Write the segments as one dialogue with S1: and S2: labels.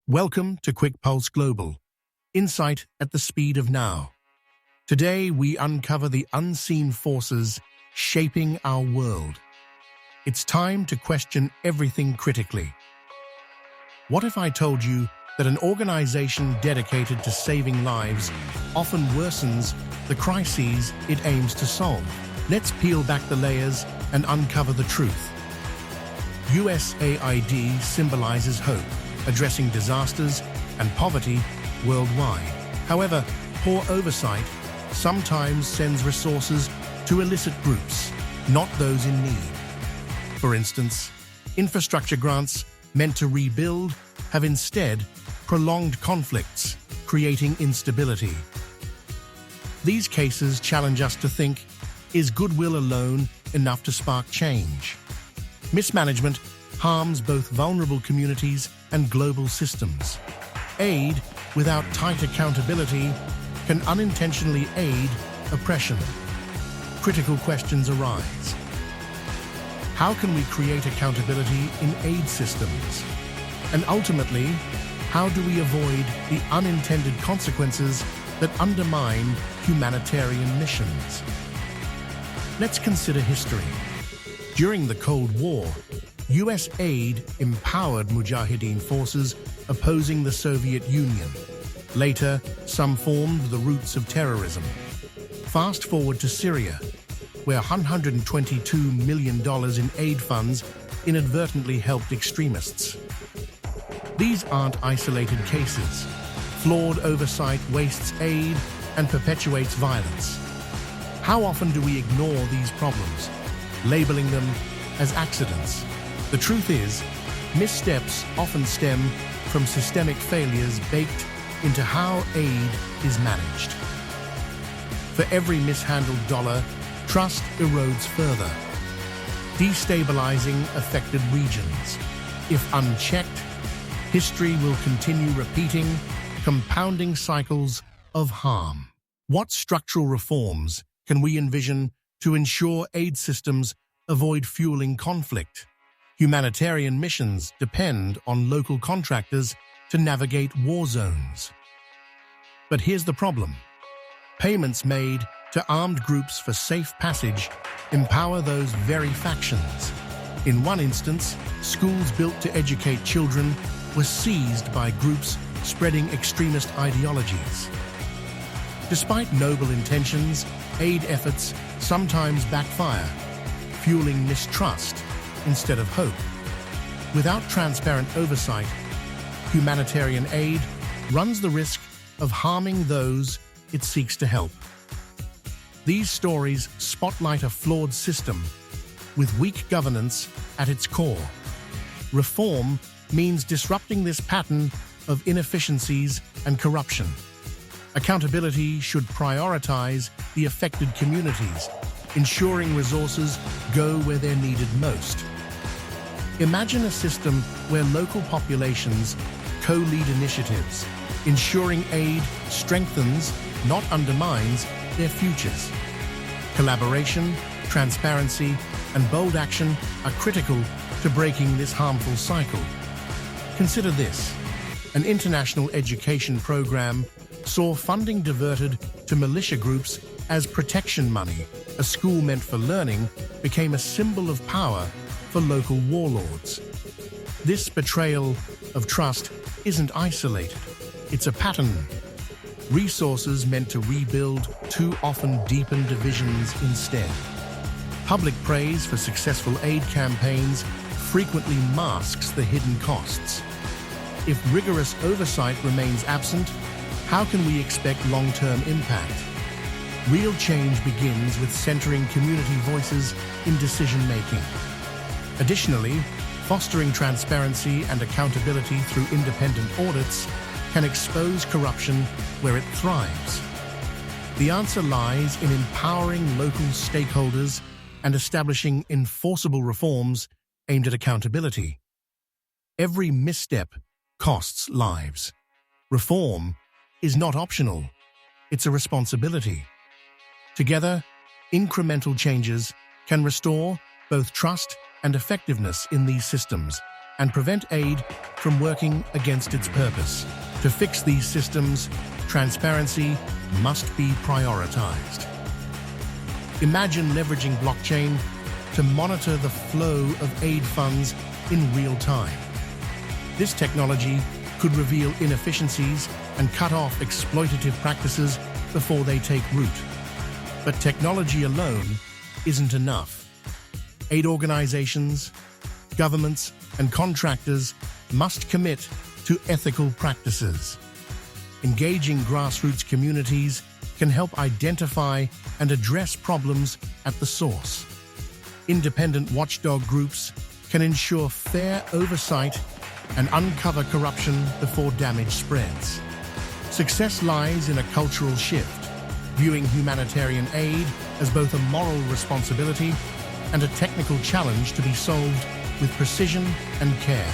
S1: Welcome to QuickPulse Global, insight at the speed of now. Today, we uncover the unseen forces shaping our world. It's time to question everything critically. What if I told you that an organization dedicated to saving lives often worsens the crises it aims to solve? Let's peel back the layers and uncover the truth. USAID symbolizes hope, addressing disasters and poverty worldwide. However, poor oversight sometimes sends resources to illicit groups, not those in need. For instance, infrastructure grants meant to rebuild have instead prolonged conflicts, creating instability. These cases challenge us to think, is goodwill alone enough to spark change? Mismanagement harms both vulnerable communities and global systems. Aid without tight accountability can unintentionally aid oppression. Critical questions arise. How can we create accountability in aid systems? And ultimately, how do we avoid the unintended consequences that undermine humanitarian missions? Let's consider history. During the Cold War, US aid empowered Mujahideen forces opposing the Soviet Union. Later, some formed the roots of terrorism. Fast forward to Syria, where $122 million in aid funds inadvertently helped extremists. These aren't isolated cases. Flawed oversight wastes aid and perpetuates violence. How often do we ignore these problems, labeling them as accidents? The truth is, missteps often stem from systemic failures baked into how aid is managed. For every mishandled dollar, trust erodes further, destabilizing affected regions. If unchecked, history will continue repeating compounding cycles of harm. What structural reforms can we envision to ensure aid systems avoid fueling conflict? Humanitarian missions depend on local contractors to navigate war zones. But here's the problem. Payments made to armed groups for safe passage empower those very factions. In one instance, schools built to educate children were seized by groups spreading extremist ideologies. Despite noble intentions, aid efforts sometimes backfire, fueling mistrust instead of hope. Without transparent oversight, humanitarian aid runs the risk of harming those it seeks to help. These stories spotlight a flawed system with weak governance at its core. Reform means disrupting this pattern of inefficiencies and corruption. Accountability should prioritize the affected communities, ensuring resources go where they're needed most. Imagine a system where local populations co-lead initiatives, ensuring aid strengthens, not undermines, their futures. Collaboration, transparency, and bold action are critical to breaking this harmful cycle. Consider this. An international education program saw funding diverted to militia groups as protection money. A school meant for learning became a symbol of power for local warlords. This betrayal of trust isn't isolated. It's a pattern. Resources meant to rebuild too often deepen divisions instead. Public praise for successful aid campaigns frequently masks the hidden costs. If rigorous oversight remains absent, how can we expect long-term impact? Real change begins with centering community voices in decision-making. Additionally, fostering transparency and accountability through independent audits can expose corruption where it thrives. The answer lies in empowering local stakeholders and establishing enforceable reforms aimed at accountability. Every misstep costs lives. Reform is not optional. It's a responsibility. Together, incremental changes can restore both trust and effectiveness in these systems, and prevent aid from working against its purpose. To fix these systems, transparency must be prioritized. Imagine leveraging blockchain to monitor the flow of aid funds in real time. This technology could reveal inefficiencies and cut off exploitative practices before they take root. But technology alone isn't enough. Aid organizations, governments, and contractors must commit to ethical practices. Engaging grassroots communities can help identify and address problems at the source. Independent watchdog groups can ensure fair oversight and uncover corruption before damage spreads. Success lies in a cultural shift, viewing humanitarian aid as both a moral responsibility and a technical challenge to be solved with precision and care.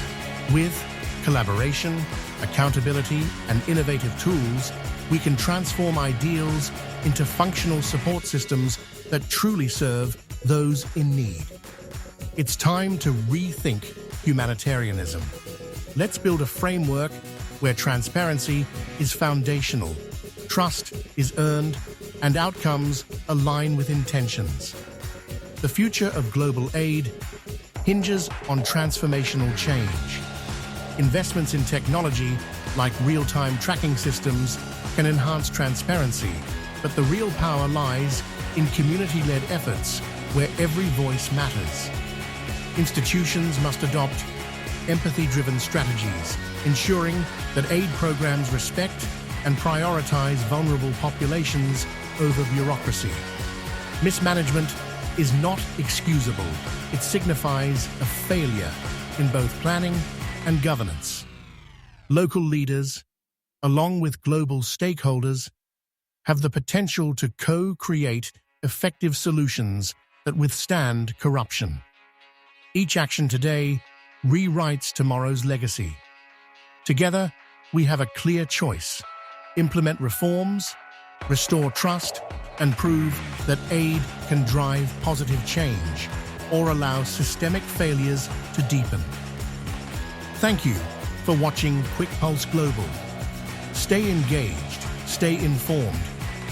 S1: With collaboration, accountability, and innovative tools, we can transform ideals into functional support systems that truly serve those in need. It's time to rethink humanitarianism. Let's build a framework where transparency is foundational, trust is earned, and outcomes align with intentions. The future of global aid hinges on transformational change. Investments in technology, like real-time tracking systems, can enhance transparency, but the real power lies in community-led efforts where every voice matters. Institutions must adopt empathy-driven strategies, ensuring that aid programs respect and prioritize vulnerable populations over bureaucracy. Mismanagement is not excusable. It signifies a failure in both planning and governance. Local leaders, along with global stakeholders, have the potential to co-create effective solutions that withstand corruption. Each action today rewrites tomorrow's legacy. Together, we have a clear choice: implement reforms, restore trust, and prove that aid can drive positive change, or allow systemic failures to deepen. Thank you for watching QuickPulse Global. Stay engaged, stay informed,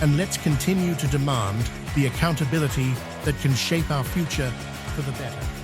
S1: and let's continue to demand the accountability that can shape our future for the better.